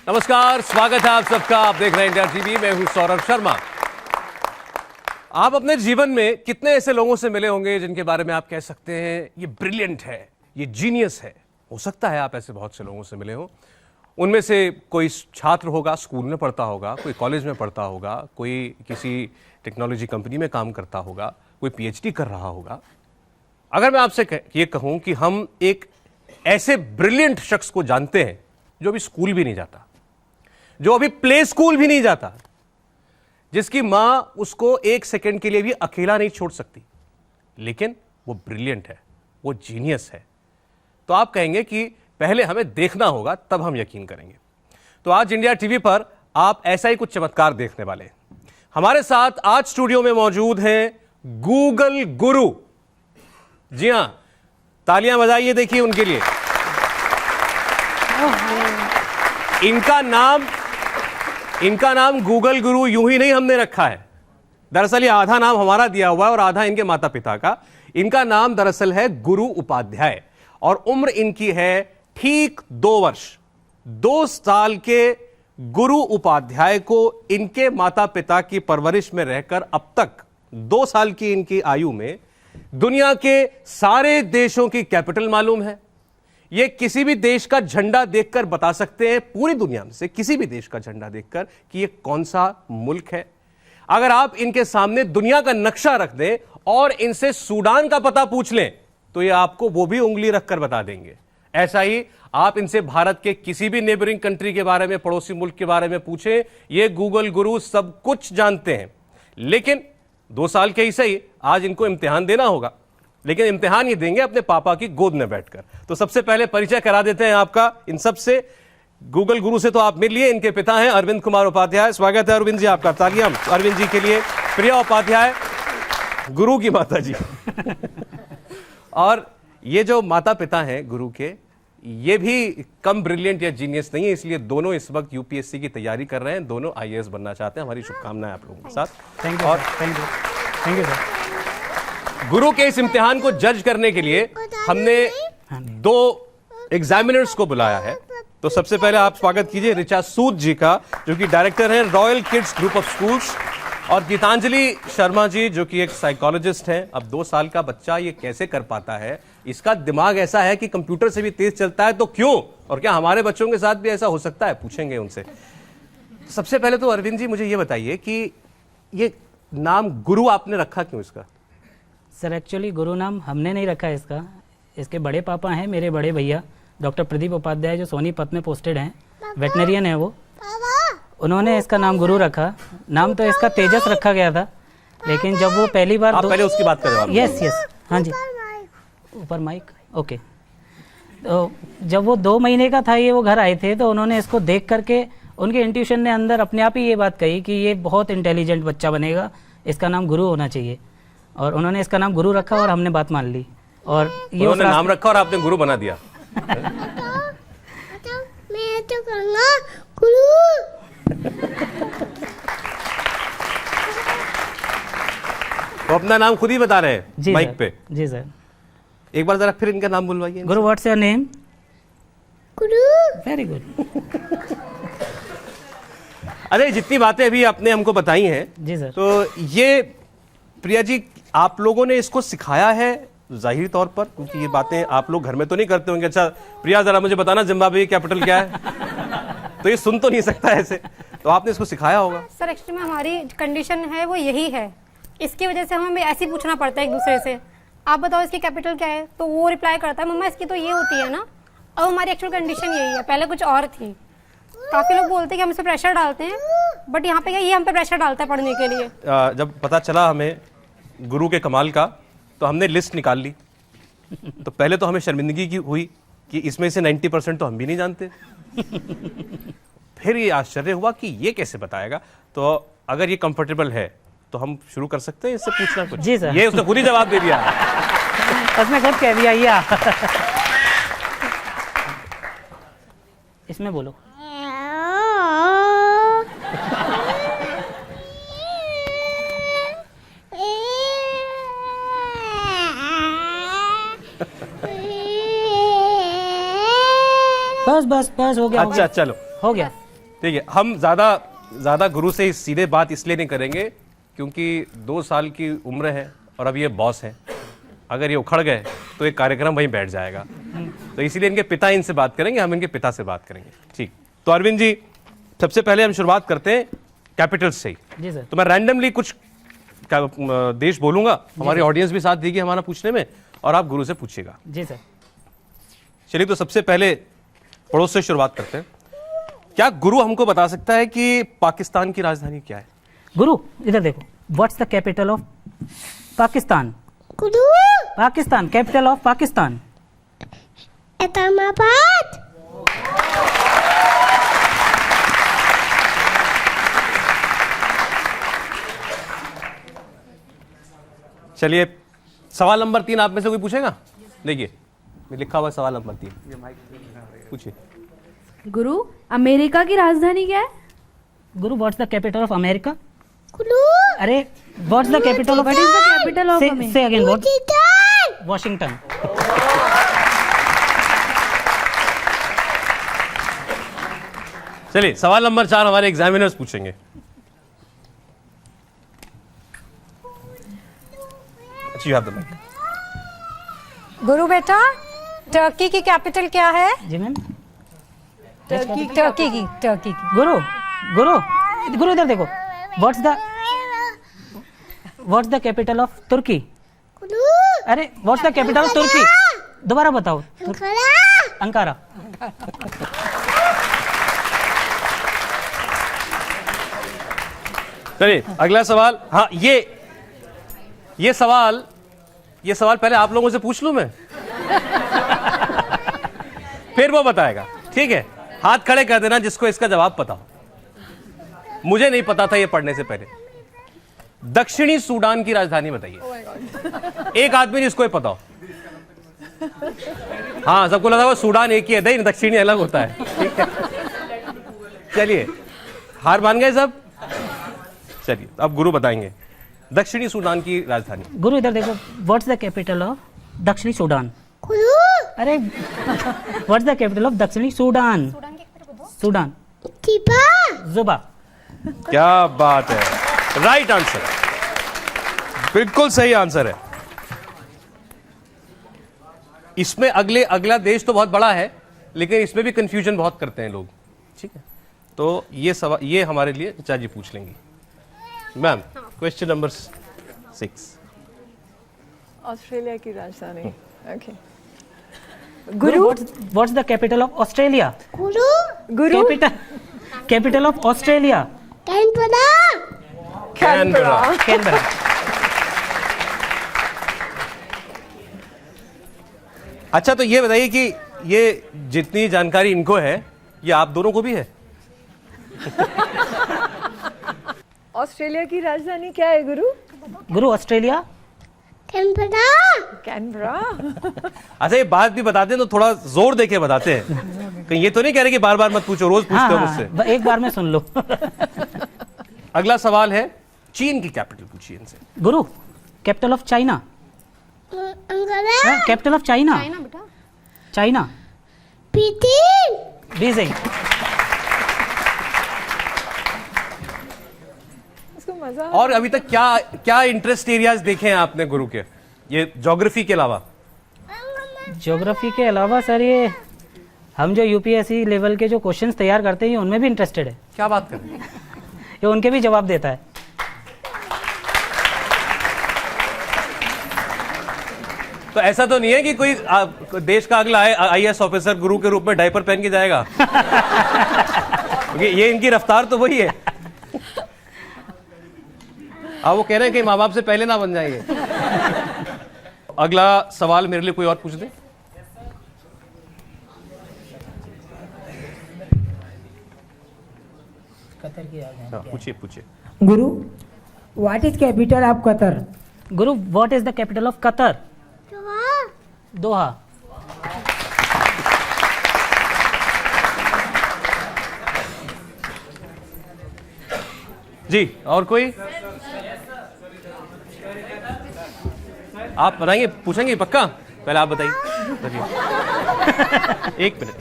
नमस्कार, स्वागत है आप सबका। आप देख रहे हैं इंडिया टीवी। मैं हूं सौरभ शर्मा। आप अपने जीवन में कितने ऐसे लोगों से मिले होंगे जिनके बारे में आप कह सकते हैं ये ब्रिलियंट है, ये जीनियस है। हो सकता है आप ऐसे बहुत से लोगों से मिले हो। उनमें से कोई छात्र होगा, स्कूल में पढ़ता होगा, कोई कॉलेज में पढ़ता होगा, कोई किसी टेक्नोलॉजी कंपनी में काम करता होगा, कोई पीएचडी कर रहा होगा। अगर मैं आपसे ये कहूं कि हम एक ऐसे ब्रिलियंट शख्स को जानते हैं जो अभी स्कूल भी नहीं जाता, जो अभी प्ले स्कूल भी नहीं जाता, जिसकी मां उसको एक सेकंड के लिए भी अकेला नहीं छोड़ सकती, लेकिन वो ब्रिलियंट है, वो जीनियस है, तो आप कहेंगे कि पहले हमें देखना होगा तब हम यकीन करेंगे। तो आज इंडिया टीवी पर आप ऐसा ही कुछ चमत्कार देखने वाले हैं। हमारे साथ आज स्टूडियो में मौजूद हैं गूगल गुरु। जी हां, तालियां बजाइए देखिए उनके लिए। इनका नाम गूगल गुरु यूं ही नहीं हमने रखा है। दरअसल ये आधा नाम हमारा दिया हुआ है और आधा इनके माता पिता का। इनका नाम दरअसल है गुरु उपाध्याय और उम्र इनकी है ठीक 2 वर्ष। 2 साल के गुरु उपाध्याय को इनके माता पिता की परवरिश में रहकर अब तक 2 साल की इनकी आयु में दुनिया के सारे देशों की कैपिटल मालूम है। ये किसी भी देश का झंडा देखकर बता सकते हैं, पूरी दुनिया में से किसी भी देश का झंडा देखकर, कि ये कौन सा मुल्क है। अगर आप इनके सामने दुनिया का नक्शा रख दें और इनसे सूडान का पता पूछ लें तो ये आपको वो भी उंगली रखकर बता देंगे। ऐसा ही आप इनसे भारत के किसी भी नेबरिंग कंट्री के बारे में, पड़ोसी मुल्क के बारे में पूछें, ये गूगल गुरु सब कुछ जानते हैं। लेकिन 2 साल के ही सही, आज इनको इम्तिहान देना होगा, लेकिन इम्तिहान ये देंगे अपने पापा की गोद में बैठकर। तो सबसे पहले परिचय करा देते हैं आपका इन सब से। गूगल गुरु से तो आप मिल लिए, इनके पिता हैं अरविंद कुमार उपाध्याय। स्वागत है अरविंद जी आपका। तालियां अरविंद जी के लिए। प्रिया उपाध्याय, गुरु की माता जी। और ये जो माता पिता हैं गुरु के, ये भी कम ब्रिलियंट या जीनियस नहीं है, इसलिए दोनों इस वक्त यूपीएससी की तैयारी कर रहे हैं। दोनों आईएएस बनना चाहते हैं। हमारी शुभकामनाएं आप लोगों के साथ। Thank you sir. गुरु के इस इम्तिहान को जज करने के लिए हमने 2 एग्जामिनर्स को बुलाया है। तो सबसे पहले आप स्वागत कीजिए ऋचा सूद जी का, जो कि डायरेक्टर हैं royal kids group of schools, और गीतांजलि शर्मा जी, जो कि एक साइकोलॉजिस्ट हैं। अब 2 साल का बच्चा ये कैसे कर पाता है? इसका दिमाग ऐसा है कि कंप्यूटर से भी तेज चलता है, तो क्यों? और क्या हमारे बच्चों के साथ भी ऐसा हो सकता है? पूछेंगे उनसे। सबसे पहले तो अरविंद जी मुझे ये बताइए कि ये नाम गुरु आपने रखा क्यों इसका? सर एक्चुअली गुरु नाम हमने नहीं रखा है इसका। इसके बड़े पापा हैं, मेरे बड़े भैया डॉक्टर प्रदीप उपाध्याय, जो सोनीपत में पोस्टेड हैं, वेटनरियन है वो। उन्होंने इसका नाम गुरु रखा। नाम तो इसका तेजस रखा गया था, लेकिन जब वो पहली बार आप पहले उसकी बात करें। यस हाँ जी, ऊपर माइक। ओके। तो जब वो 2 महीने का था, ये वो घर आए थे, तो उन्होंने इसको देख करके उनके इंट्यूशन ने अंदर अपने आप ही ये बात कही कि ये बहुत इंटेलिजेंट बच्चा बनेगा, इसका नाम गुरु होना चाहिए। और उन्होंने इसका नाम गुरु रखा और हमने बात मान ली। और ये उन्होंने नाम रखा और आपने गुरु बना दिया। मैं तो कहूँगा गुरु। तो अपना नाम खुद ही बता रहे हैं माइक पे। जी सर। एक बार जरा फिर इनका नाम बुलवाइए। गुरु, what's your name? Guru. Very good. अरे जितनी बातें अभी आपने हमको बताई हैं, जी सर। तो ये प्रिया जी, आप लोगों ने इसको सिखाया है जाहिर तौर पर, क्योंकि ये बातें आप लोग घर में तो नहीं करते होंगे। अच्छा प्रिया, जरा मुझे बताना जिम्बाब्वे की कैपिटल क्या है? तो ये सुन तो नहीं सकता ऐसे, तो आपने इसको सिखाया होगा। सर एक्चुअली में हमारी कंडीशन है वो यही है, इसकी वजह से हमें ऐसे ही पूछना पड़ता है एक दूसरे से, आप बताओ इसकी कैपिटल क्या है? तो वो रिप्लाई करता है मम्मा इसकी तो ये होती है ना। अब हमारी एक्चुअल कंडीशन यही है, पहले कुछ और थी। काफी लोग बोलते हैं कि हम इस पर प्रेशर डालते हैं, बट यहाँ पे क्या, ये हम पे प्रेशर डालता है पढ़ने के लिए। जब पता चला हमें गुरु के कमाल का, तो हमने लिस्ट निकाल ली। तो पहले तो हमें शर्मिंदगी की हुई कि इसमें से 90% तो हम भी नहीं जानते। फिर ये आश्चर्य हुआ कि ये कैसे बताएगा। तो अगर ये कंफर्टेबल है तो हम शुरू कर सकते हैं इससे पूछना कुछ। जी सर। ये उसने खुद ही जवाब दे दिया। उसने खुद कह दिया ये। इसमें बोलो। बस बस बस हो गया। अच्छा चलो हो गया। ठीक है, हम ज्यादा गुरु से सीधे बात इसलिए नहीं करेंगे क्योंकि 2 साल की उम्र है और अब ये बॉस है। अगर ये उखड़ गए तो एक कार्यक्रम वहीं बैठ जाएगा, तो इसीलिए इनके पिता इनसे बात करेंगे, हम इनके पिता से बात करेंगे। ठीक, तो अरविंद जी सबसे पहले हम शुरुआत करते हैं कैपिटल्स से ही। जी सर। तो मैं रैंडमली कुछ देश बोलूंगा, हमारी ऑडियंस भी साथ देगी हमारा पूछने में, और आप गुरु से पूछिएगा। जी सर। चलिए, तो सबसे पहले पड़ोस से शुरुआत करते हैं। क्या गुरु हमको बता सकता है कि पाकिस्तान की राजधानी क्या है? गुरु इधर देखो, what's the capital of Pakistan? Guru Pakistan, capital of Pakistan. Islamabad. चलिए, सवाल नंबर 3 आप में से कोई पूछेगा? देखिए लिखा हुआ सवाल नंबर 3, पूछिए। गुरु, अमेरिका की राजधानी क्या है? गुरु, what's the capital of America? गुरु अरे, what's the capital of? What is the capital of America? से अगेन व्हाट? वॉशिंगटन। वॉशिंगटन। चलिए, सवाल नंबर 4 हमारे एग्जामिनर्स पूछेंगे। अच्छा, यू हैव द माइक। गुरु बेटा, टर्की की कैपिटल क्या है? जी मैम। टर्की की। गुरु इधर देखो, व्हाट्स द कैपिटल ऑफ तुर्की? गुरु अरे, व्हाट्स द कैपिटल ऑफ तुर्की? दोबारा बताओ। अंकारा। चलिए, अगला सवाल। हाँ, ये सवाल पहले आप लोगों से पूछ लूं मैं, फिर वो बताएगा। ठीक है, हाथ खड़े कर देना जिसको इसका जवाब पता हो। मुझे नहीं पता था ये पढ़ने से पहले। दक्षिणी सूडान की राजधानी बताइए। एक आदमी जिसको ये पता हो। हाँ, सबको लगा वो सूडान एक ही है, नहीं, दक्षिणी अलग होता है। ठीक है, चलिए, हार मान गए सब? चलिए, अब गुरु बताएंगे दक्षिणी सूडान की राजधानी। गुरु इधर देखो, व्हाट्स द कैपिटल ऑफ दक्षिणी सूडान? गुरु अरे, व्हाट्स द कैपिटल ऑफ दक्षिणी सूडान? सूडान। जुबा। क्या बात है, राइट आंसर, बिल्कुल सही आंसर है। इसमें अगला देश तो बहुत बड़ा है, लेकिन इसमें भी कंफ्यूजन बहुत करते हैं लोग। ठीक है, तो ये हमारे लिए चाचा जी पूछ लेंगी। Ma'am, question number 6। ऑस्ट्रेलिया की राजधानी। Okay. Guru, what's the capital of Australia? Guru capital of Australia? Canberra. Canberra. अच्छा, तो ये बताइए कि ये जितनी जानकारी इनको है, ये आप दोनों को भी है? ऑस्ट्रेलिया की राजधानी क्या है गुरु? गुरु, ऑस्ट्रेलिया? कैनबरा। अच्छा, ये बात भी बताते हैं तो थोड़ा जोर देके बताते हैं, कहीं ये तो नहीं कह रहे कि बार बार मत पूछो, रोज पूछते हो मुझसे। एक बार में सुन लो। अगला सवाल है, चीन की कैपिटल पूछिए इनसे। गुरु, capital of China? Capital of China? China बेटा। चाइना। बीजिंग। इसको मजा। और अभी तक क्या इंटरेस्ट एरियाज देखे हैं आपने गुरु के, ये ज्योग्राफी के अलावा? ज्योग्राफी के अलावा सर, ये हम जो यूपीएससी लेवल के जो क्वेश्चंस तैयार करते हैं, उनमें भी इंटरेस्टेड है। क्या बात कर रहे हैं? ये उनके भी जवाब देता है। तो ऐसा तो नहीं है कि कोई देश का अगला आईएएस ऑफिसर गुरु के रूप में डायपर पहन के जाएगा? ये इनकी रफ्तार तो वही है। अब वो कह रहे हैं कि माँ बाप से पहले ना बन जाएंगे। अगला सवाल मेरे लिए कोई और पूछ दे। पूछिए। Guru, what is capital of Qatar? Guru, what is the capital of Qatar? Doha. जी, और कोई? आप बताएंगे, पूछेंगे पक्का? पहले आप बताइए। एक मिनट,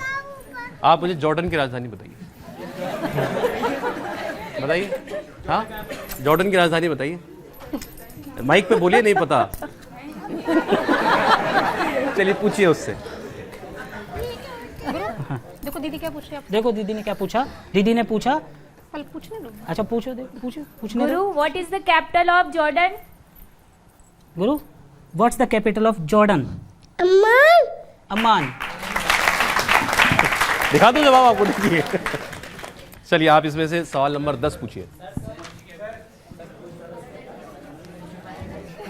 आप मुझे जॉर्डन की राजधानी बताइए। बताइए। हाँ, जॉर्डन की राजधानी बताइए। माइक पे बोलिए, नहीं पता। चलिए पूछिए उससे। देखो दीदी क्या पूछ रही है आप। देखो दीदी ने क्या पूछा। दीदी ने पूछा, पहले पूछने दो। अच्छा पूछो, देखो पूछने दो। Guru, what is the capital of Jordan? Guru, what's the capital of Jordan? Amman Amman. दिखा दो जवाब आपको, देखिए। चलिए आप इसमें से सवाल नंबर 10 पूछिए।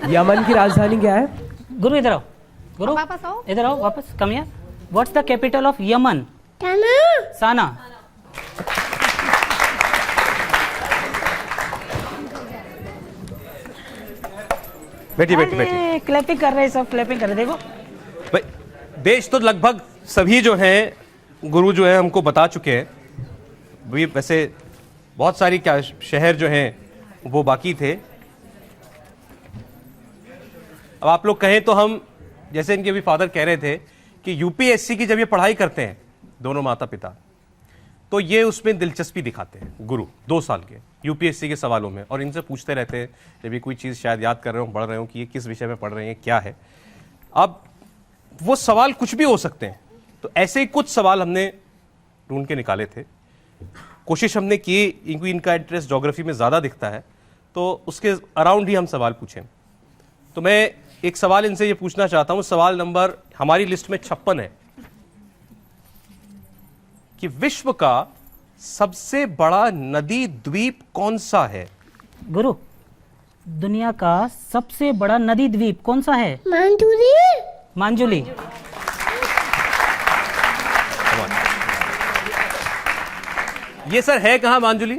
यमन की राजधानी क्या है? गुरु इधर आओ। गुरु वापस आओ। इधर आओ, वापस come here. What's the capital of Yemen? ताना साना। बैठिए बैठिए बैठिए। क्लैपिंग कर रहे हैं, सब क्लैपिंग कर रहे हैं। देखो भाई देश तो लगभग सभी जो हैं गुरु जो है हमको बता चुके हैं। भी वैसे बहुत सारी क्या शहर जो हैं वो बाकी थे। अब आप लोग कहें तो हम, जैसे इनके भी फादर कह रहे थे कि यूपीएससी की जब ये पढ़ाई करते हैं दोनों माता पिता, तो ये उसमें दिलचस्पी दिखाते हैं गुरु 2 साल के यूपीएससी के सवालों में, और इनसे पूछते रहते हैं जब ये कोई चीज़ शायद याद कर रहे हो, पढ़ रहे हो कि ये किस विषय में पढ़ रहे हैं, क्या है। अब वो सवाल कुछ भी हो सकते हैं, तो ऐसे ही कुछ सवाल हमने ढूंढ के निकाले थे। कोशिश हमने की, क्योंकि इनका इंटरेस्ट ज्योग्राफी में ज़्यादा दिखता है, तो उसके अराउंड ही हम सवाल पूछें। तो मैं एक सवाल इनसे ये पूछना चाहता हूँ। सवाल नंबर हमारी लिस्ट में 56 है कि विश्व का सबसे बड़ा नदी द्वीप कौन सा है? गुरु, दुनिया का सबसे बड़ा नदी द्वीप कौन सा है? मांडूरी मांजुली। ये सर है कहाँ मांजुली?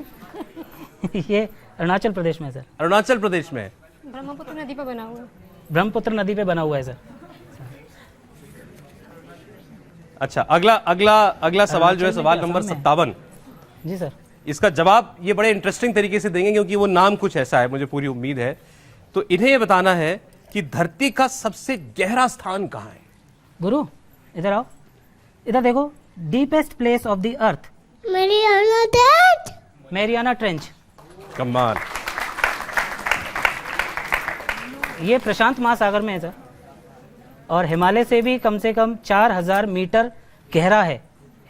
ये अरुणाचल प्रदेश में है सर। अरुणाचल प्रदेश में है। ब्रह्मपुत्र नदी पर बना हुआ है। ब्रह्मपुत्र नदी पे बना हुआ है सर। अच्छा, अगला सवाल जो है सवाल नंबर 57। जी सर। इसका जवाब ये बड़े इंटरेस्टिंग तरीके से देंगे, क्योंकि वो नाम कुछ ऐसा है, मुझे पूरी उम्मीद है। तो इन्हें ये बताना है कि धरती का सबसे गहरा स्थान कहाँ है? गुरु इधर आओ, इधर देखो। Deepest place of the earth? Mariana trench Mariana trench. कमाल। ये प्रशांत महासागर में है सर, और हिमालय से भी कम से कम 4000 मीटर गहरा है।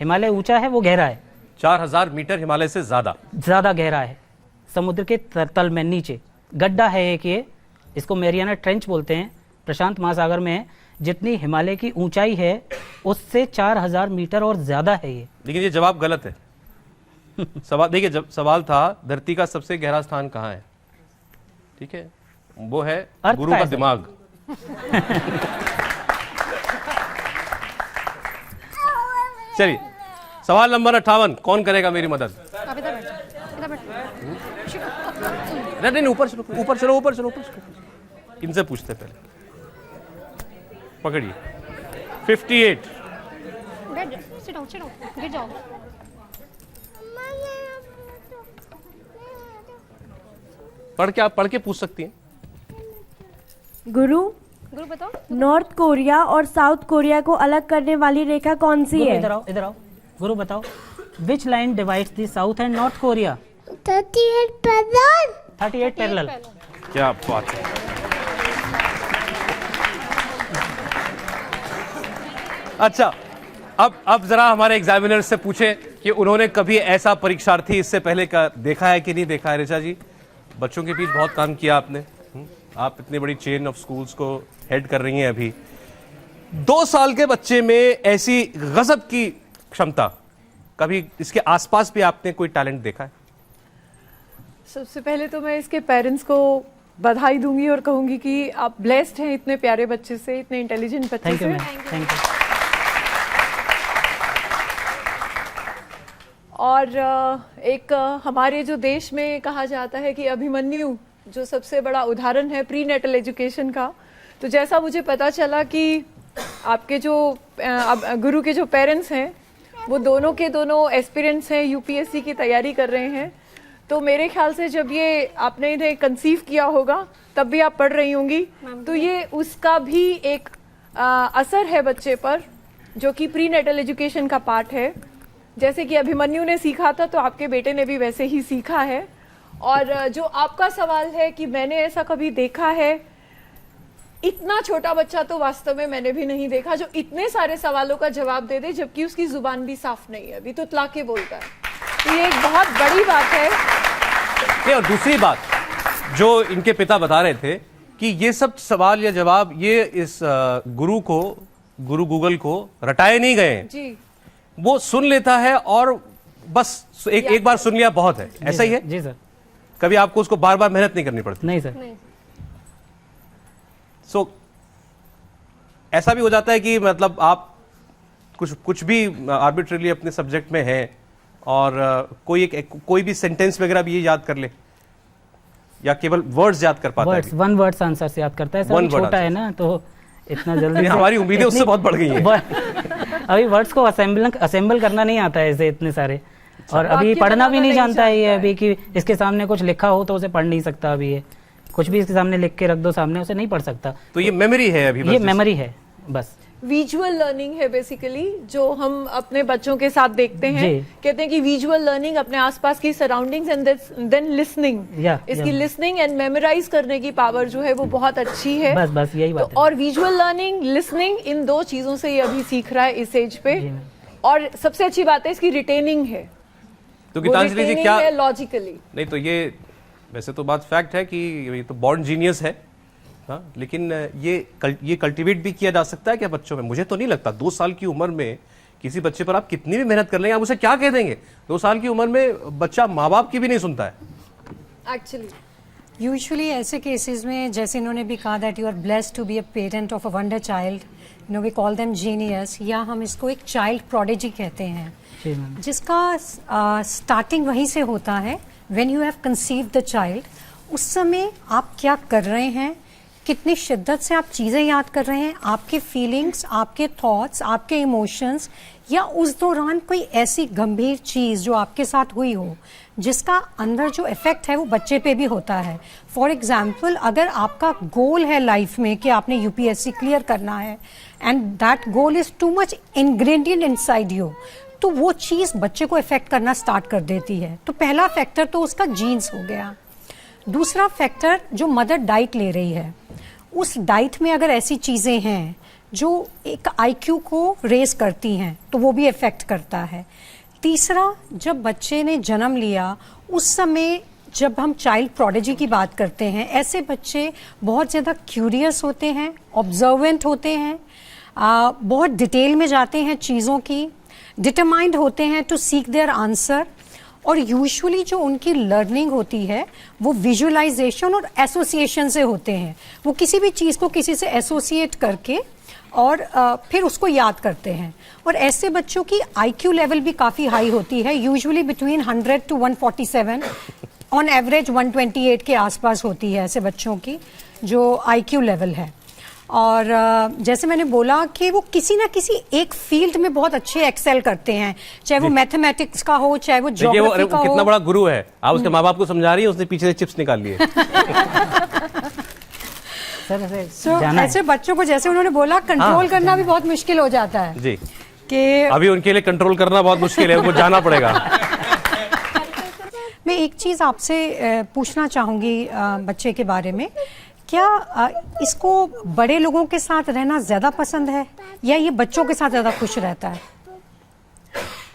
हिमालय ऊंचा है, वो गहरा है। 4000 मीटर हिमालय से ज्यादा गहरा है, समुद्र के तल में नीचे गड्ढा है एक। ये इसको मैरियाना ट्रेंच बोलते हैं, प्रशांत महासागर में है। जितनी हिमालय की ऊंचाई है उससे 4000 मीटर और ज्यादा है ये। लेकिन ये जवाब गलत है। सवाल देखिए, जब सवाल था धरती का सबसे गहरा स्थान कहाँ है, ठीक है, वो है गुरु का दिमाग। चलिए सवाल नंबर 58, कौन करेगा मेरी मदद? आप इधर बैठो, इधर बैठो। नहीं, ऊपर चलो। इनसे पूछते पहले। पकड़िए 58। बैठ जाओ, sit down, गिर जाओ। पढ़ के पूछ सकती हैं। गुरु, गुरु बताओ। नॉर्थ कोरिया और साउथ कोरिया को अलग करने वाली रेखा कौन सी है? इधर आओ। गुरु बताओ, which line divides the south and north Korea? 38 पैदल 38 पैरेलल। क्या बात है। अच्छा, अब जरा हमारे एग्जामिनर से पूछे कि उन्होंने कभी ऐसा परीक्षार्थी इससे पहले का देखा है कि नहीं देखा है। ऋचा जी, बच्चों के बीच बहुत काम किया आपने। आप इतनी बड़ी चेन ऑफ स्कूल्स को हेड कर रही हैं अभी। 2 साल के बच्चे में ऐसी गजब की क्षमता, कभी इसके आसपास भी आपने कोई टैलेंट देखा है? सबसे पहले तो मैं इसके पेरेंट्स को बधाई दूंगी और कहूंगी कि आप ब्लेस्ड हैं इतने प्यारे बच्चे से, इतने इंटेलिजेंट बच्चे थैंक यू से। Ma'am, thank you. और एक हमारे जो देश में कहा जाता है कि अभिमन्यु जो सबसे बड़ा उदाहरण है प्री नेटल एजुकेशन का, तो जैसा मुझे पता चला कि आपके जो गुरु के जो पेरेंट्स हैं वो दोनों के दोनों एस्पिरेंट्स हैं, यूपीएससी की तैयारी कर रहे हैं। तो मेरे ख्याल से जब ये आपने इन्हें कंसीव किया होगा तब भी आप पढ़ रही होंगी, तो ये उसका भी एक असर है बच्चे पर, जो कि प्री नेटल एजुकेशन का पार्ट है। जैसे कि अभिमन्यु ने सीखा था तो आपके बेटे ने भी वैसे ही सीखा है। और जो आपका सवाल है कि मैंने ऐसा कभी देखा है, इतना छोटा बच्चा तो वास्तव में मैंने भी नहीं देखा जो इतने सारे सवालों का जवाब दे दे जबकि उसकी जुबान भी साफ नहीं है, अभी तो तलाके बोलता है। तो ये एक बहुत बड़ी बात है। और दूसरी बात जो इनके पिता बता रहे थे कि ये सब सवाल या जवाब ये इस गुरु गूगल को रटाए नहीं गए हैं। जी, वो सुन लेता है और बस एक बार सुन लिया बहुत है, ऐसा ही है। जी सर। कभी आपको उसको बार बार मेहनत नहीं करनी पड़ती। नहीं सर। सो ऐसा भी हो जाता है कि मतलब आप कुछ भी आर्बिट्रेरली अपने सब्जेक्ट में हैं और कोई भी सेंटेंस वगैरह भी ये याद कर ले या केवल वर्ड्स याद कर पाता वर्ड्स, है। वन वर्ड्स आंसर से याद करता है सर। छोटा है ना तो इतना जल्दी हमारी उम्मीदें उससे बहुत बढ़ गई हैं। अभी वर्ड्स को असेंबल करना नहीं आता है इसे इतने सारे, और अभी पढ़ना भी नहीं जानता है ये अभी कि इसके सामने कुछ लिखा हो तो उसे पढ़ नहीं सकता। अभी ये कुछ भी इसके सामने लिख के रख दो सामने, उसे नहीं पढ़ सकता। तो ये मेमोरी है अभी, ये मेमोरी है बस। विजुअल लर्निंग है बेसिकली जो हम अपने बच्चों के साथ देखते हैं। कहते हैं कि विजुअल लर्निंग अपने आसपास की सराउंडिंग्स एंड देन लिसनिंग, इसकी लिसनिंग एंड मेमोराइज करने की पावर जो है वो बहुत अच्छी है। बस यही बात है। और विजुअल लर्निंग, लिसनिंग, इन दो चीजों से ये अभी सीख रहा है इस एज पे। और सबसे अच्छी बात है इसकी रिटेनिंग है। तो गीतांजलि जी क्या लॉजिकली नहीं, तो ये वैसे तो बात फैक्ट है कि ये तो बॉर्न जीनियस है, हाँ, लेकिन ये कल्टीवेट भी किया जा सकता है क्या बच्चों में? मुझे तो नहीं लगता। 2 साल की उम्र में किसी बच्चे पर आप कितनी भी मेहनत कर लेंगे, आप उसे क्या कह देंगे? 2 साल की उम्र में बच्चा माँ बाप की भी नहीं सुनता है एक्चुअली। यूजुअली ऐसे केसेस में, जैसे इन्होंने भी कहा that you are blessed to be a parent of a wonder child, you know we call them genius, या हम इसको एक चाइल्ड प्रोडिजी कहते हैं, जिसका स्टार्टिंग वहीं से होता है when you have conceived the child. उस समय आप क्या कर रहे हैं, कितनी शिद्दत से आप चीज़ें याद कर रहे हैं, आपके फीलिंग्स, आपके थॉट्स, आपके इमोशंस, या उस दौरान कोई ऐसी गंभीर चीज़ जो आपके साथ हुई हो जिसका अंदर जो इफेक्ट है वो बच्चे पे भी होता है। फॉर एग्जाम्पल, अगर आपका गोल है लाइफ में कि आपने यूपीएससी क्लियर करना है and that goal is too much ingredient inside you, तो वो चीज़ बच्चे को इफेक्ट करना स्टार्ट कर देती है। तो पहला फैक्टर तो उसका जीन्स हो गया। दूसरा फैक्टर, जो मदर डाइट ले रही है, उस डाइट में अगर ऐसी चीज़ें हैं जो एक आईक्यू को रेज करती हैं तो वो भी इफेक्ट करता है। तीसरा, जब बच्चे ने जन्म लिया उस समय जब हम चाइल्ड प्रोडिजी की बात करते हैं, ऐसे बच्चे बहुत ज़्यादा क्यूरियस होते हैं, ऑब्जर्वेंट होते हैं, बहुत डिटेल में जाते हैं चीज़ों की, डिटरमाइंड होते हैं टू सीक देयर आंसर, और यूजुअली जो उनकी लर्निंग होती है वो विजुअलाइजेशन और एसोसिएशन से होते हैं। वो किसी भी चीज़ को किसी से एसोसिएट करके और फिर उसको याद करते हैं। और ऐसे बच्चों की आईक्यू लेवल भी काफ़ी हाई होती है, usually between 100 to 147, on average 128 के आसपास होती है ऐसे बच्चों की जो आईक्यू लेवल है। और जैसे मैंने बोला कि वो किसी ना किसी एक फील्ड में बहुत अच्छे एक्सेल करते हैं, चाहे वो मैथमेटिक्स का हो, चाहे वो ज्योग्राफी का हो। कितना बड़ा गुरु है, आप उसके माँ बाप को समझा रही है, उसने पीछे से चिप्स निकाल लिए। ऐसे बच्चों को, जैसे उन्होंने बोला, कंट्रोल करना भी बहुत मुश्किल हो जाता है जी, कि अभी उनके लिए कंट्रोल करना बहुत मुश्किल है, उनको जाना पड़ेगा। मैं एक चीज आपसे पूछना चाहूंगी बच्चे के बारे में, क्या इसको बड़े लोगों के साथ रहना ज्यादा पसंद है या ये बच्चों के साथ ज्यादा खुश रहता है?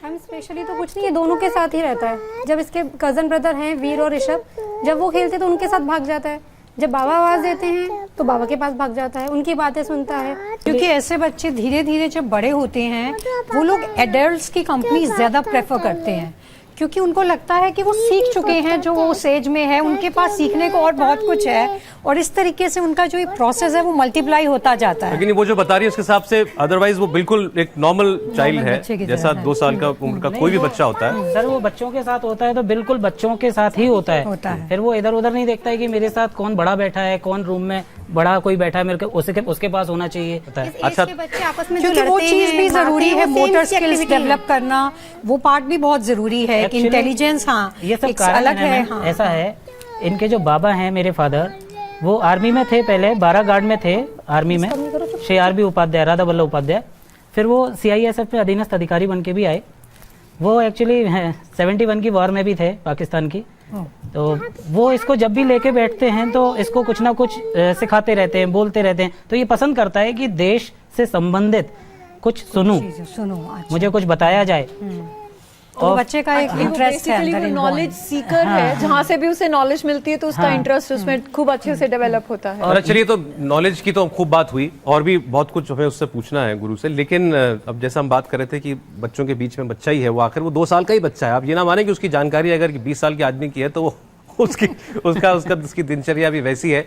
हम स्पेशली तो कुछ नहीं, ये दोनों के साथ ही रहता है। जब इसके कजन ब्रदर हैं वीर और ऋषभ, जब वो खेलते तो उनके साथ भाग जाता है, जब बाबा आवाज देते हैं तो बाबा के पास भाग जाता है, उनकी बातें सुनता है। क्योंकि ऐसे बच्चे धीरे धीरे जब बड़े होते हैं वो लोग एडल्ट्स की कंपनी ज्यादा प्रेफर करते हैं, क्योंकि उनको लगता है कि वो सीख चुके हैं जो वो उस एज में है, उनके पास सीखने को और बहुत कुछ है, और इस तरीके से उनका जो प्रोसेस है वो मल्टीप्लाई होता जाता है। लेकिन वो जो बता रही है उसके हिसाब से अदरवाइज वो बिल्कुल एक नॉर्मल चाइल्ड है, जैसा 2 साल का उम्र का कोई भी बच्चा होता है। सर वो बच्चों के साथ होता है तो बिल्कुल बच्चों के साथ ही होता है। फिर वो इधर उधर नहीं देखता है कि मेरे साथ कौन बड़ा बैठा है, कौन रूम में बड़ा कोई बैठा है, मेरे को उसके पास होना चाहिए। अच्छा, बच्चे आपस में क्योंकि वो चीज भी जरूरी है, मोटर स्किल्स डेवलप करना, वो पार्ट भी बहुत जरूरी है कि इंटेलिजेंस, हाँ, ये सब कारण है। हाँ। ऐसा है, इनके जो बाबा हैं मेरे फादर, वो आर्मी में थे, पहले 12 गार्ड में थे आर्मी में, श्री आर.बी. उपाध्याय, राधा वल्लभ उपाध्याय। फिर वो CISF में अधीनस्थ अधिकारी बन के भी आए। वो एक्चुअली 71 की वॉर में भी थे पाकिस्तान की। तो वो इसको जब भी लेके बैठते हैं तो इसको कुछ ना कुछ सिखाते रहते हैं, बोलते रहते हैं। तो ये पसंद करता है कि देश से संबंधित कुछ सुनूं, सुनो अच्छा। मुझे कुछ बताया जाए। तो बच्चे का एक इंटरेस्ट है अंदर नॉलेज सीकर है, जहाँ से भी उसे नॉलेज मिलती है तो उसका इंटरेस्ट उसमें खूब अच्छे से डेवलप होता है। और चलिए, तो नॉलेज की तो खूब बात हुई और भी बहुत कुछ हमें उससे पूछना है गुरु से, लेकिन अब जैसा हम बात कर रहे थे कि बच्चों के बीच में बच्चा ही है, वो आखिर वो 2 साल का ही बच्चा है। आप ये ना माने कि उसकी जानकारी अगर 20 साल के आदमी की है तो वो उसकी दिनचर्या भी वैसी है।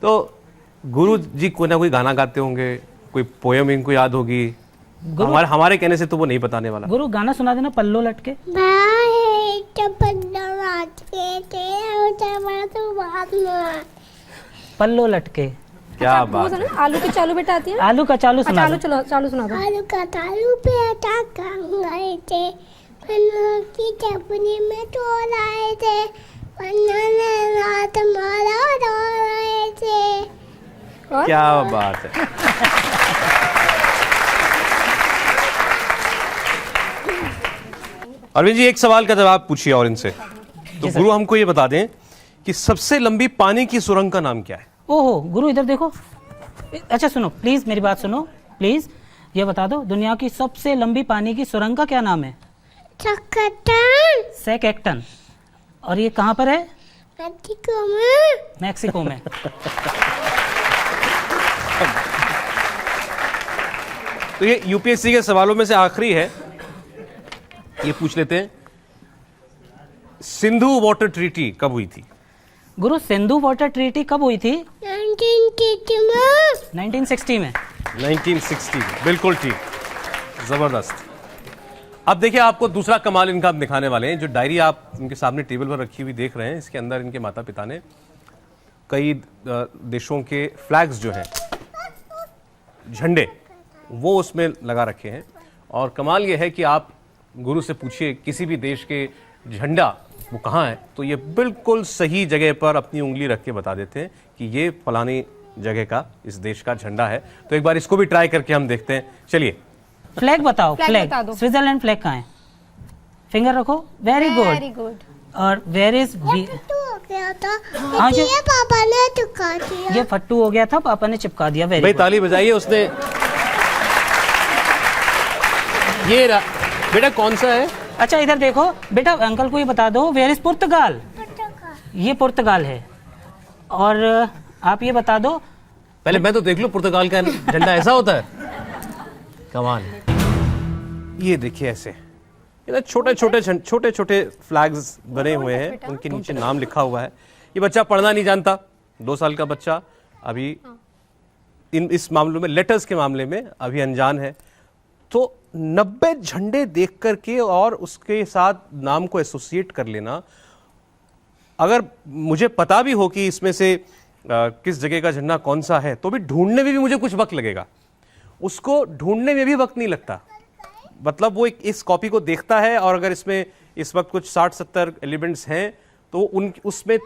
तो गुरु जी कोई ना कोई गाना गाते होंगे, कोई पोयम इनको याद होगी, हमारे कहने से तो वो नहीं बताने वाला। गुरु गाना सुना देना, पल्लो लटके। पल्लो लटके, क्या बात है। आलू की चालू बेटा आती है, आलू का चालू सुना आलू दो। चालू सुना दो। आलू का तालू बेटा गए थे, पन्नों की चपनी में तोड़ आए थे, पन्ना ने रात मारा रो रहे थे। क्या बात है। अरविंद जी, एक सवाल का जवाब पूछिए और इनसे। तो गुरु हमको ये बता दें कि सबसे लंबी पानी की सुरंग का नाम क्या है? ओहो गुरु इधर देखो। अच्छा सुनो प्लीज, मेरी बात सुनो प्लीज। ये बता दो, दुनिया की सबसे लंबी पानी की सुरंग का क्या नाम है? सेकेक्टन। और ये कहाँ पर है? मेक्सिको में। मैक्सिको में। तो ये यूपीएससी के सवालों में से आखिरी है, ये पूछ लेते हैं, सिंधु वाटर ट्रीटी कब हुई थी? गुरु सिंधु वाटर ट्रीटी कब हुई थी? 1960 में। 1960 में। 1960 में, बिल्कुल ठीक, जबरदस्त। अब देखिए, आपको दूसरा कमाल इनका हम दिखाने वाले हैं। जो डायरी आप इनके सामने टेबल पर रखी हुई देख रहे हैं, इसके अंदर इनके माता पिता ने कई देशों के फ्लैग्स जो हैं, झंडे, वो उसमें लगा रखे हैं। और कमाल ये है कि आप गुरु से पूछिए किसी भी देश के झंडा वो कहाँ है, तो ये बिल्कुल सही जगह पर अपनी उंगली रख के बता देते हैं कि ये फलानी जगह का, इस देश का झंडा है। तो एक बार इसको भी ट्राई करके हम देखते हैं। चलिए, फ्लैग बताओ। फ्लैग बता दो। स्विट्जरलैंड फ्लैग कहाँ है? फिंगर रखो। Very very good. गुड। और वेयर इज हो गया था, हाँ, ये पापा ने चुका दिया। ये फट्टू हो गया था, पापा ने चिपका दिया। वेरी भाई गुड। ताली बजाइए। उसने ये बेटा कौन सा है? अच्छा इधर देखो बेटा, अंकल को ये बता दो, वेयर इज पुर्तगाल? ये पुर्तगाल है। और आप ये बता दो, पहले मैं तो देख लूं पुर्तगाल का झंडा ऐसा होता है। कमाल। ये देखिए, ऐसे छोटे छोटे फ्लैग्स बने हुए हैं, उनके नीचे नाम लिखा हुआ है। ये बच्चा पढ़ना नहीं जानता, 2 साल का बच्चा, अभी इस मामलों में, लेटर्स के मामले में अभी अनजान है। तो 90 झंडे देख करके और उसके साथ नाम को एसोसिएट कर लेना, अगर मुझे पता भी हो कि इसमें से किस जगह का झंडा कौन सा है, तो भी ढूंढने में भी मुझे कुछ वक्त लगेगा। उसको ढूंढने में भी वक्त नहीं लगता। मतलब वो इस कॉपी को देखता है, और अगर इसमें इस वक्त कुछ 60-70 एलिमेंट्स हैं, तो उसमें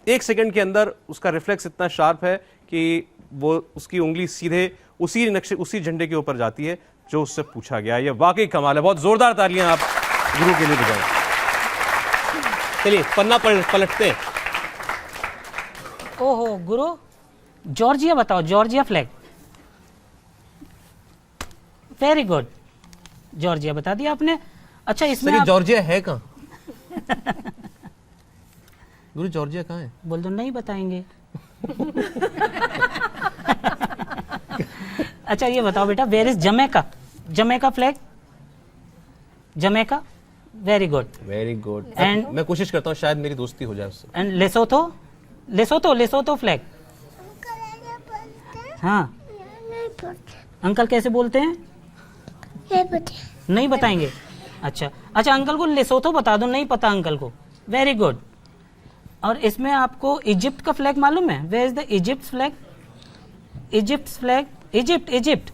1 सेकंड के अंदर उसका रिफ्लेक्स इतना शार्प है कि वो उसकी उंगली सीधे उसी झंडे के ऊपर जाती है जो उससे पूछा गया। ये वाकई कमाल है। बहुत जोरदार तालियां आप गुरु के लिए बजाएं। चलिए पन्ना पलटते हैं। ओहो गुरु, जॉर्जिया बताओ, Georgia flag. Very good, Georgia बता दिया आपने। अच्छा इसमें जॉर्जिया है कहाँ? गुरु जॉर्जिया कहाँ है? बोल दो नहीं बताएंगे। अच्छा ये बताओ बेटा, where is Jamaica? Jamaica flag, Jamaica. Very good, very good. And- मैं कोशिश करता हूँ शायद मेरी दोस्ती हो जाए उससे। And Lesotho? Lesotho flag. हाँ अंकल कैसे बोलते हैं? नहीं बताएंगे। अच्छा अंकल को लेसोथो बता दो, नहीं पता अंकल को। Very good. और इसमें आपको इजिप्ट का फ्लैग मालूम है? Where is the Egypt flag? Egypt flag, Egypt.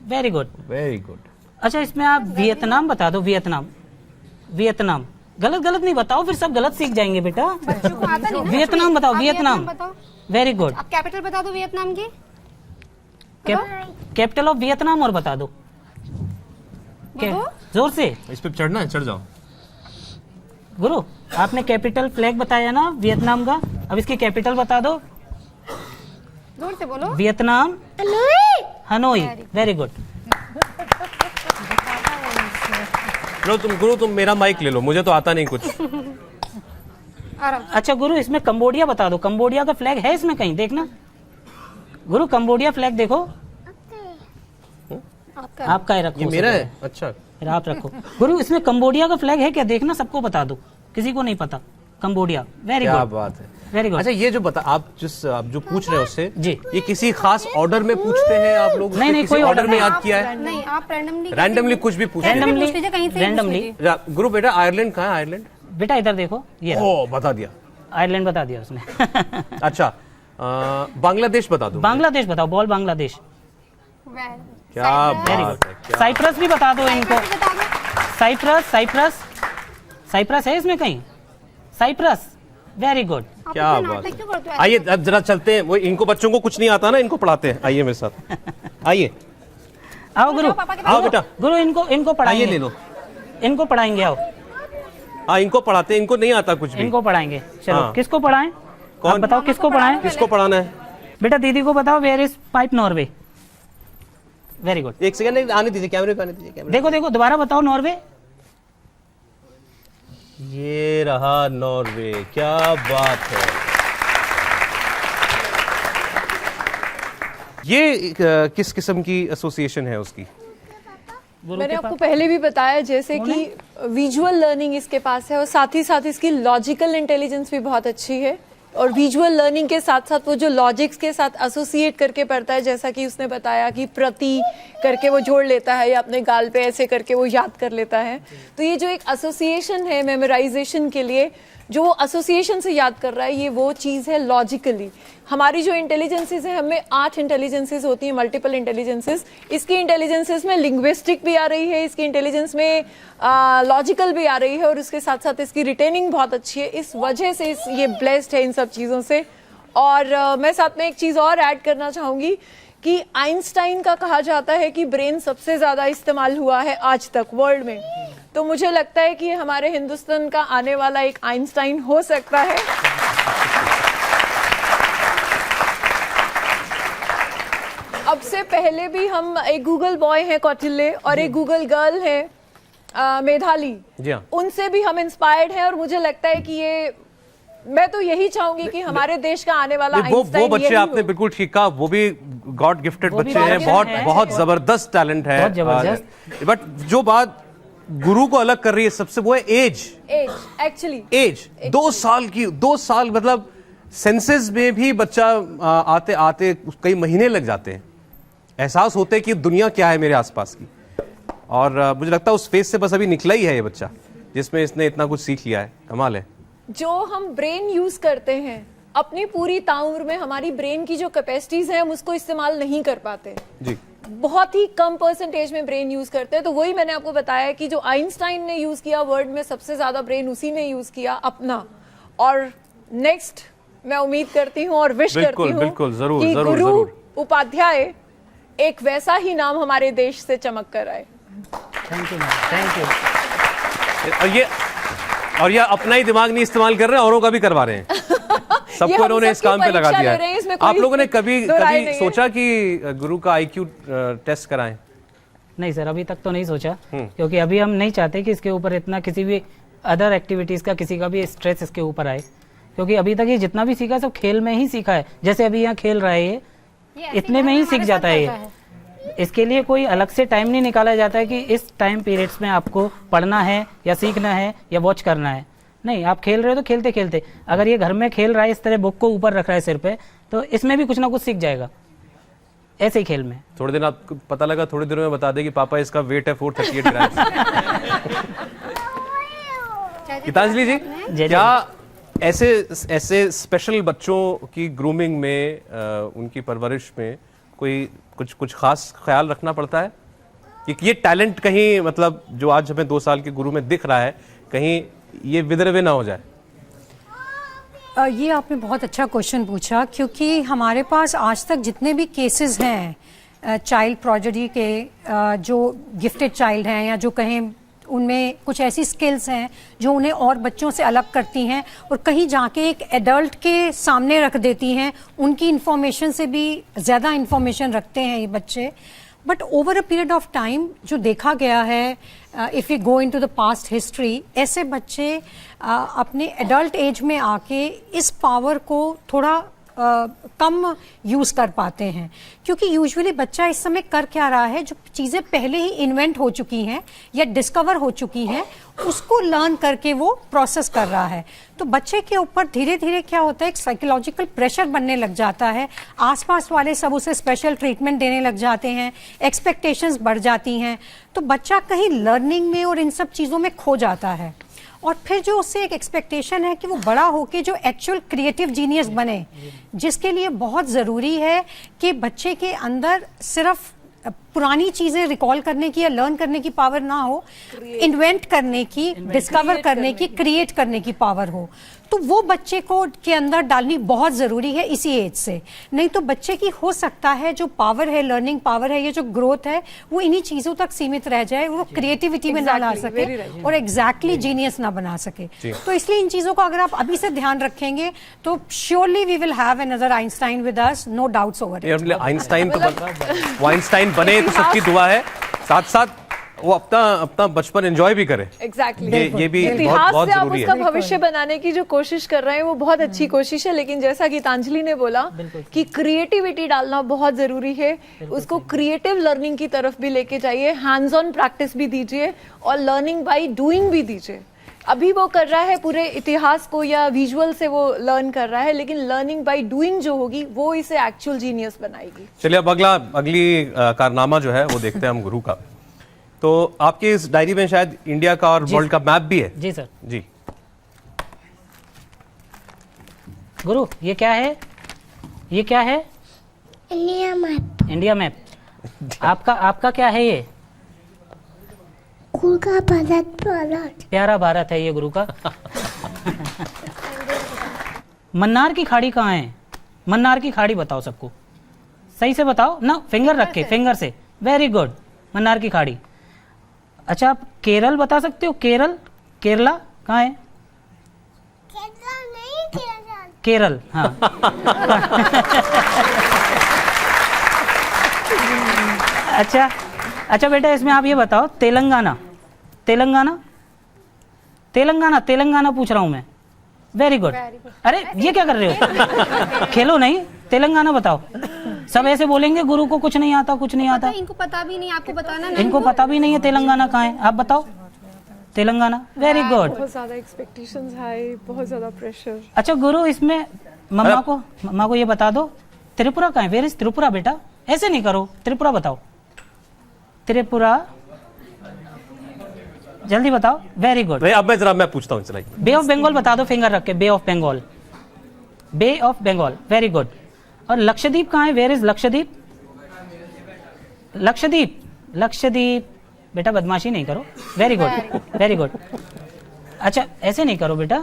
Very good, very good. अच्छा इसमें आप वियतनाम बता दो। वियतनाम। गलत नहीं बताओ, फिर सब गलत सीख जाएंगे बेटा। बच्चों को आता नहीं ना। वियतनाम बताओ, आप वियतनाम। बताओ। Very good. आप कैपिटल बता दो वियतनाम की। कैपिटल ऑफ वियतनाम और बता दो। बताओ। जोर से इस पे चढ़ना है, चढ़ जाओ। गुरु। आपने कैपिटल फ्लैग बताया ना वियतनाम का, अब इसकी कैपिटल बता दो। जोर से बोलो। Vietnam Hanoi. Very good. गुरु तुम मेरा माइक ले लो, मुझे तो आता नहीं कुछ। अच्छा गुरु, इसमें कंबोडिया बता दो। कंबोडिया का फ्लैग है इसमें कहीं, देखना गुरु, कंबोडिया फ्लैग देखो। आपका है, रखो। ये मेरा है? अच्छा फिर आप रखो। गुरु इसमें कंबोडिया का फ्लैग है क्या, देखना, सबको बता दो, किसी को नहीं पता। कंबोडिया। Very good. क्या बात है, वेरी गुड। अच्छा ये जो बता, आप जो पूछ रहे हो उससे जी, ये किसी खास ऑर्डर में पूछते हैं आप लोग? नहीं, किसी कोई ऑर्डर में नहीं। याद किया है? नहीं, आप रैंडमली कुछ भी पूछ रैंडमली। गुरु बेटा आयरलैंड कहाँ है? आयरलैंड बेटा इधर देखो, ये ओ बता दिया, आयरलैंड बता दिया उसने। अच्छा बांग्लादेश बता दो। बांग्लादेश बताओ, बॉल बांग्लादेश। क्या वेरी बात है, गुड। साइप्रस भी बता दो इनको। साइप्रस, साइप्रस, साइप्रस है इसमें कहीं? साइप्रस। Very good. क्या बात है। आइए अब जरा चलते हैं, वो इनको बच्चों को कुछ नहीं आता ना, इनको पढ़ाते हैं। आइए मेरे साथ, आइए। आओ गुरु, आओ बेटा। गुरु इनको पढ़ाएंगे। आइए ले लो, इनको पढ़ाएंगे। आओ। हाँ इनको पढ़ाते हैं, इनको नहीं आता कुछ भी। इनको पढ़ाएंगे। चलो हाँ। किसको पढ़ाएं? कौन? आप बताओ किसको पढ़ाएं? किसको पढ़ाना है? बेटा दीदी को बताओ, where is pipe Norway. Very good. एक सेकंड आने दीजिए, कैमरे पे आने दीजिए। कैमरे देखो देखो, दोबारा बताओ नॉर्वे। ये रहा नॉर्वे। क्या बात है। ये किस किस्म की एसोसिएशन है उसकी? मैंने आपको पहले भी बताया जैसे कि विजुअल लर्निंग इसके पास है और साथ ही साथ इसकी लॉजिकल इंटेलिजेंस भी बहुत अच्छी है। और विजुअल लर्निंग के साथ साथ वो जो लॉजिक्स के साथ एसोसिएट करके पढ़ता है, जैसा कि उसने बताया कि प्रति करके वो जोड़ लेता है या अपने गाल पे ऐसे करके वो याद कर लेता है। तो ये जो एक एसोसिएशन है मेमोराइजेशन के लिए, जो वो एसोसिएशन से याद कर रहा है, ये वो चीज़ है लॉजिकली। हमारी जो इंटेलिजेंसेस है, हमें 8 इंटेलिजेंसेस होती हैं, मल्टीपल इंटेलिजेंसेस। इसकी इंटेलिजेंसेस में लिंग्विस्टिक भी आ रही है, इसकी इंटेलिजेंस में लॉजिकल भी आ रही है और उसके साथ साथ इसकी रिटेनिंग बहुत अच्छी है। इस वजह से ये ब्लेस्ड है इन सब चीज़ों से। और मैं साथ में एक चीज़ और ऐड करना चाहूँगी कि आइंस्टाइन का कहा जाता है कि ब्रेन सबसे ज़्यादा इस्तेमाल हुआ है आज तक वर्ल्ड में। तो मुझे लगता है कि हमारे हिंदुस्तान का आने वाला एक आइंस्टाइन हो सकता है। अब से पहले भी हम एक गूगल बॉय है कौटिल्य और एक गूगल गर्ल है मेधाली, उनसे भी हम इंस्पायर्ड हैं और मुझे लगता है कि ये, मैं तो यही चाहूंगी कि हमारे देश का आने वाला आइंस्टाइन वो बच्चे आपने बिल्कुल ठीक कहा, वो भी गॉड गिफ्टेड बच्चे हैं, बहुत जबरदस्त टैलेंट है। बट जो बात गुरु को अलग कर रही है सबसे, वो है एज। एक्चुअली एज 2 साल की, 2 साल मतलब सेंसेस में भी बच्चा आते आते कई महीने लग जाते हैं, एहसास होते हैं कि दुनिया क्या है मेरे आसपास की। और मुझे लगता है उस फेज से बस अभी निकला ही है ये बच्चा, जिसमें इसने इतना कुछ सीख लिया है। कमाल है। जो हम ब्रेन यूज करते हैं अपनी पूरी ताउम्र में, हमारी ब्रेन की जो कैपेसिटीज हैं हम उसको इस्तेमाल नहीं कर पाते जी। बहुत ही कम परसेंटेज में ब्रेन यूज करते हैं। तो वही मैंने आपको बताया कि जो आइंस्टाइन ने यूज किया वर्ल्ड में सबसे ज्यादा ब्रेन उसी ने यूज किया अपना। और नेक्स्ट मैं उम्मीद करती हूँ और विश करती हूँ कि गुरु उपाध्याय एक वैसा ही नाम हमारे देश से चमक कर आए। Thank you, thank you. और ये अपना ही दिमाग नहीं इस्तेमाल कर रहे हैं, औरों का भी करवा रहे हैं। सबको इन्होंने इस काम पे लगा दिया है। आप लोगों ने कभी सोचा कि गुरु का IQ टेस्ट कराएं? नहीं सर, अभी तक तो नहीं सोचा, क्योंकि अभी हम नहीं चाहते कि इसके ऊपर इतना किसी भी अदर एक्टिविटीज का किसी का भी स्ट्रेस इसके ऊपर आए, क्योंकि अभी तक ये जितना भी सीखा है सब खेल में ही सीखा है। जैसे अभी यहाँ खेल रहा है ये इतने में ही सीख जाता है ये। इसके लिए कोई अलग से टाइम नहीं निकाला जाता है कि इस टाइम पीरियड्स में आपको पढ़ना है या सीखना है या वॉच करना है। नहीं, आप खेल रहे हो तो खेलते खेलते, अगर ये घर में खेल रहा है इस तरह बुक को ऊपर रख रहा है सिर पे, तो इसमें भी कुछ ना कुछ सीख जाएगा ऐसे ही खेल में। थोड़े दिन आपको पता लगा, थोड़ी देर में बता दे कि पापा इसका वेट है 438 ग्राम। गीतांजलि जी, क्या ऐसे स्पेशल बच्चों की ग्रूमिंग में, उनकी परवरिश में कोई कुछ खास ख्याल रखना पड़ता है कि ये टैलेंट कहीं, मतलब जो आज हमें 2 साल के गुरु में दिख रहा है, कहीं ये विदरवे ना हो जाए? ये आपने बहुत अच्छा क्वेश्चन पूछा, क्योंकि हमारे पास आज तक जितने भी केसेस हैं चाइल्ड प्रोडिजी के, जो गिफ्टेड चाइल्ड हैं या जो कहें उनमें कुछ ऐसी स्किल्स हैं जो उन्हें और बच्चों से अलग करती हैं और कहीं जाके एक एडल्ट के सामने रख देती हैं। उनकी इंफॉर्मेशन से भी ज़्यादा इंफॉर्मेशन रखते हैं ये बच्चे। But over a period of time जो देखा गया है, if you go into the past history, ऐसे बच्चे अपने एडल्ट एज में आके इस पावर को थोड़ा कम यूज़ कर पाते हैं, क्योंकि यूजुअली बच्चा इस समय कर क्या रहा है, जो चीज़ें पहले ही इन्वेंट हो चुकी हैं या डिस्कवर हो चुकी हैं उसको लर्न करके वो प्रोसेस कर रहा है। तो बच्चे के ऊपर धीरे धीरे क्या होता है, एक साइकोलॉजिकल प्रेशर बनने लग जाता है। आसपास वाले सब उसे स्पेशल ट्रीटमेंट देने लग जाते हैं, एक्सपेक्टेशंस बढ़ जाती हैं, तो बच्चा कहीं लर्निंग में और इन सब चीज़ों में खो जाता है। और फिर जो उससे एक एक्सपेक्टेशन है कि वो बड़ा होके जो एक्चुअल क्रिएटिव जीनियस बने, जिसके लिए बहुत ज़रूरी है कि बच्चे के अंदर सिर्फ पुरानी चीज़ें रिकॉल करने की या लर्न करने की पावर ना हो, इन्वेंट करने की, डिस्कवर करने की, क्रिएट करने की पावर हो। तो वो बच्चे को के अंदर डालनी बहुत ज़रूरी है इसी एज से। नहीं तो बच्चे की हो सकता है जो पावर है, लर्निंग पावर है, ये जो ग्रोथ है, वो इन्हीं चीज़ों तक सीमित रह जाए, वो क्रिएटिविटी में ना ला सके और एग्जैक्टली जीनियस ना बना सके। तो इसलिए इन चीज़ों को अगर आप अभी से ध्यान रखेंगे तो surely we will have another Einstein with us, no doubts over it. Einstein तो वो आइंस्टाइन बने तो सबकी दुआ है, साथ साथ वो अपना बचपन एंजॉय भी करे। एग्जैक्टली ये भी इतिहास बहुत से आप जरूरी उसका है। भविष्य बनाने की जो कोशिश कर रहे हैं वो बहुत अच्छी कोशिश है, लेकिन जैसा गीतांजलि ने बोला कि क्रिएटिविटी डालना बहुत जरूरी है। उसको क्रिएटिव लर्निंग की तरफ भी लेके जाइए, हैंड्स ऑन प्रैक्टिस भी दीजिए और लर्निंग बाय डूइंग भी दीजिए। अभी वो कर रहा है पूरे इतिहास को या विजुअल से वो लर्न कर रहा है, लेकिन लर्निंग बाय डूइंग जो होगी वो इसे एक्चुअल जीनियस बनाएगी। चलिए अब अगली कारनामा जो है वो देखते हैं हम गुरु का। तो आपके इस डायरी में शायद इंडिया का और वर्ल्ड का मैप भी है। जी सर। जी गुरु, ये क्या है? ये क्या है? India map. India map. आपका क्या है ये? गुरु का भारत। प्यारा भारत है ये गुरु का। मन्नार की खाड़ी कहाँ है? मन्नार की खाड़ी बताओ सबको, सही से बताओ ना, फिंगर रख के, फिंगर से। वेरी गुड, मन्नार की खाड़ी। अच्छा, आप केरल बता सकते हो? केरला कहाँ है? केरल, हाँ। अच्छा बेटा, इसमें आप ये बताओ, तेलंगाना पूछ रहा हूं मैं। Very good. अरे ये क्या कर रहे हो? खेलो नहीं, तेलंगाना बताओ। सब ऐसे बोलेंगे गुरु को कुछ नहीं आता, कुछ नहीं आता। इनको पता भी नहीं, आपको बताना ना। इनको पता भी नहीं है तेलंगाना कहाँ है। आप बताओ तेलंगाना। Very good. बहुत ज्यादा एक्सपेक्टेशंस हाई, बहुत ज्यादा प्रेशर। अच्छा गुरु, इसमें मम्मा को ये बता दो, त्रिपुरा कहाँ है? वेयर इज त्रिपुरा बेटा? ऐसे नहीं करो, त्रिपुरा बताओ। त्रिपुरा, जल्दी बताओ। Very good. अब मैं पूछता हूँ, चलाइए। बे ऑफ बंगाल बता दो, फिंगर रख के। Bay of Bengal, Bay of Bengal. Very good. और लक्षद्वीप कहाँ है? Where is Lakshadweep? लक्षद्वीप बेटा, बदमाशी नहीं करो। Very good, very good. अच्छा ऐसे नहीं करो बेटा।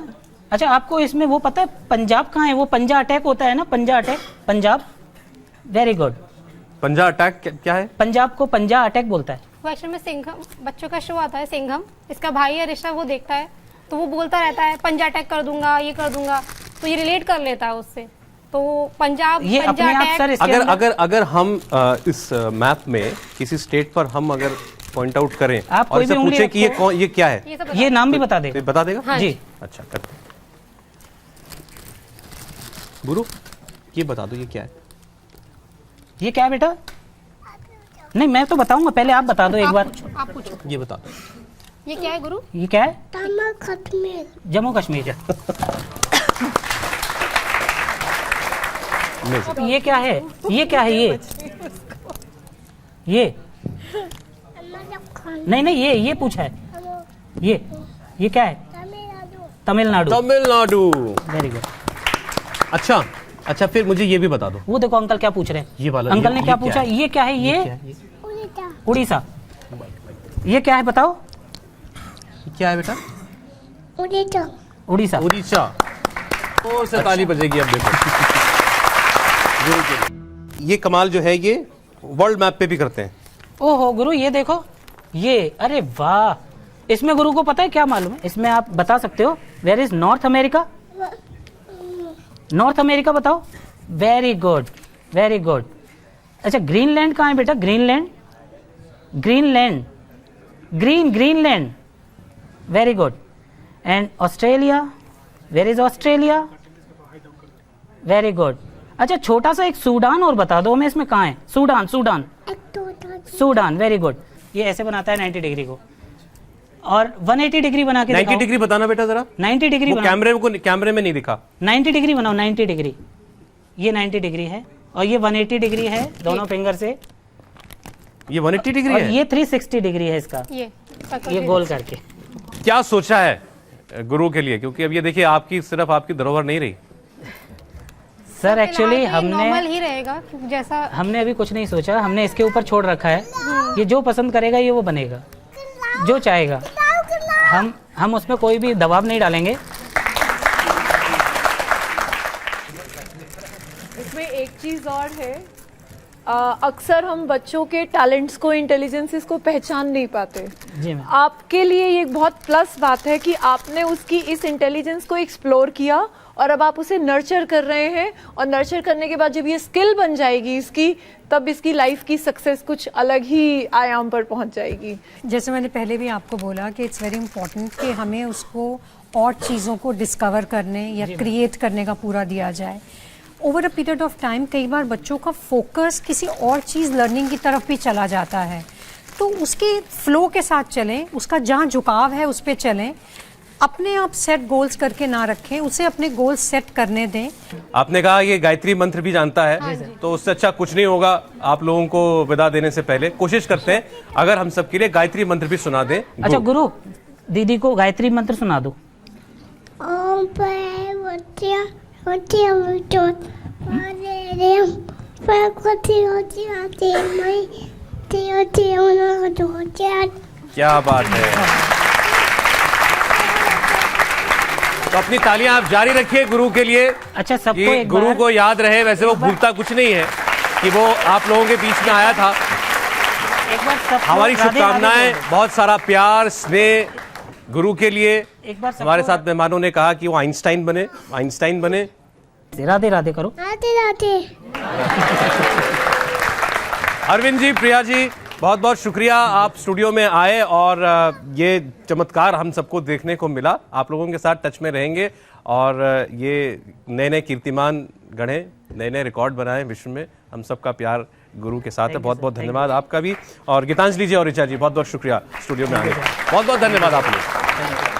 अच्छा, आपको इसमें वो पता है पंजाब कहाँ है? वो पंजा अटैक होता है ना, पंजा अटैक, पंजाब। Very good. पंजा अटैक क्या है? पंजाब को पंजा अटैक बोलता है। वो एक्चुअल में सिंघम, बच्चों का शो आता है सिंघम, इसका भाई है ऋषभ, वो देखता है तो वो बोलता रहता है पंजा अटैक कर दूंगा, ये कर दूंगा, तो ये रिलेट कर लेता है उससे। तो पंजाब, ये पंजा अपने आप अटैक। सर इसके अगर हम इस मैप में किसी स्टेट पर हम अगर पॉइंट आउट करें आप और कोई इसे भी उंगली पूछे कि रखो। ये क्या है, ये सब ये नाम भी बता देगा। बता देगा? हाँ जी। अच्छा, करते हैं। गुरु ये बता दो, ये क्या है? ये क्या है बेटा? नहीं, मैं तो बताऊंगा, पहले आप बता दो एक बार। आप पूछो, ये बता दो। ये क्या है गुरु? ये क्या है? जम्मू कश्मीर। ये क्या है? ये क्या है? ये नहीं, ये पूछा है। ये क्या है? तमिलनाडु। Very good. अच्छा, फिर मुझे ये भी बता दो। वो देखो अंकल क्या पूछ रहे हैं। ये वाला, अंकल ने ये क्या क्या पूछा? है? ये क्या है? ये उड़ीसा। ये क्या है बताओ? क्या है बेटा? उड़ीसा। और से ताली बजेगी अब देखो। ये कमाल जो है, ये वर्ल्ड मैप पे भी करते हैं। ओहो गुरु, ये देखो, ये, अरे वाह, इसमें गुरु को पता है क्या मालूम है? इसमें आप बता सकते हो where is North America? North America बताओ। Very good, very good. अच्छा, ग्रीनलैंड कहाँ है बेटा? Greenland, Greenland, Greenland, very good. And Australia, where is Australia? Very good. अच्छा, छोटा सा एक सूडान और बता दो हमें, इसमें कहाँ है? Sudan, Sudan, Sudan, very good. ये ऐसे बनाता है 90 डिग्री को, और 180 डिग्री बना के 90 डिग्री बताना बेटा जरा। 90 डिग्री वो कैमरे में नहीं दिखा। 90 डिग्री बनाओ, 90 डिग्री। ये 90 डिग्री है और ये 180 डिग्री है दोनों फिंगर से। ये 180 डिग्री और है। ये 360 डिग्री है इसका, ये गोल करके। क्या सोचा है गुरु के लिए? क्योंकि अब ये देखिए आपकी सिर्फ आपकी धरोहर नहीं रही सर। एक्चुअली नॉर्मल ही रहेगा जैसा। हमने अभी कुछ नहीं सोचा, हमने इसके ऊपर छोड़ रखा है। ये जो पसंद करेगा ये वो बनेगा, जो चाहेगा। हम उसमें कोई भी दबाव नहीं डालेंगे। इसमें एक चीज और है, अक्सर हम बच्चों के टैलेंट्स को, इंटेलिजेंसेस को पहचान नहीं पाते। जी मैम। आपके लिए ये एक बहुत प्लस बात है कि आपने उसकी इस इंटेलिजेंस को एक्सप्लोर किया और अब आप उसे नर्चर कर रहे हैं, और नर्चर करने के बाद जब ये स्किल बन जाएगी इसकी, तब इसकी लाइफ की सक्सेस कुछ अलग ही आयाम पर पहुंच जाएगी। जैसे मैंने पहले भी आपको बोला कि इट्स वेरी इंपॉर्टेंट कि हमें उसको और चीज़ों को डिस्कवर करने या क्रिएट करने का पूरा दिया जाए। Over a period of time कई बार बच्चों का फोकस किसी और चीज़ लर्निंग की तरफ भी चला जाता है, तो उसके फ्लो के साथ चलें, उसका जहाँ झुकाव है उस पर चलें। अपने आप सेट गोल्स करके ना रखें, उसे अपने गोल्स सेट करने दें। आपने कहा ये गायत्री मंत्र भी जानता है, तो उससे अच्छा कुछ नहीं होगा। आप लोगों को विदा देने से पहले कोशिश करते हैं अगर हम सबके लिए गायत्री मंत्र भी सुना दें। अच्छा गुरु, दीदी को गायत्री मंत्र सुना दो। ओम क्या बात है। तो अपनी तालियां आप जारी रखिए गुरु के लिए। अच्छा, सबको ये एक गुरु बार, को याद रहे। वैसे वो भूलता कुछ नहीं है कि वो आप लोगों के बीच में आया था। एक बार सबको हमारी राधे राधे शुभकामनाएं, बोलो। बहुत सारा प्यार स्नेह गुरु के लिए। एक बार सबको हमारे साथ मेहमानों ने कहा कि वो आइंस्टाइन बने, आइंस्टाइन बने। राधे राधे करो। राधे राधे। अरविंद जी, प्रिया जी, बहुत बहुत शुक्रिया आप स्टूडियो में आए और ये चमत्कार हम सबको देखने को मिला। आप लोगों के साथ टच में रहेंगे और ये नए नए कीर्तिमान गढ़ें, नए नए रिकॉर्ड बनाएं विश्व में। हम सबका प्यार गुरु के साथ है। बहुत बहुत धन्यवाद आपका भी। और गीतांजलि जी और ऋचा जी, बहुत बहुत शुक्रिया स्टूडियो में आने का। बहुत बहुत धन्यवाद आप लोग।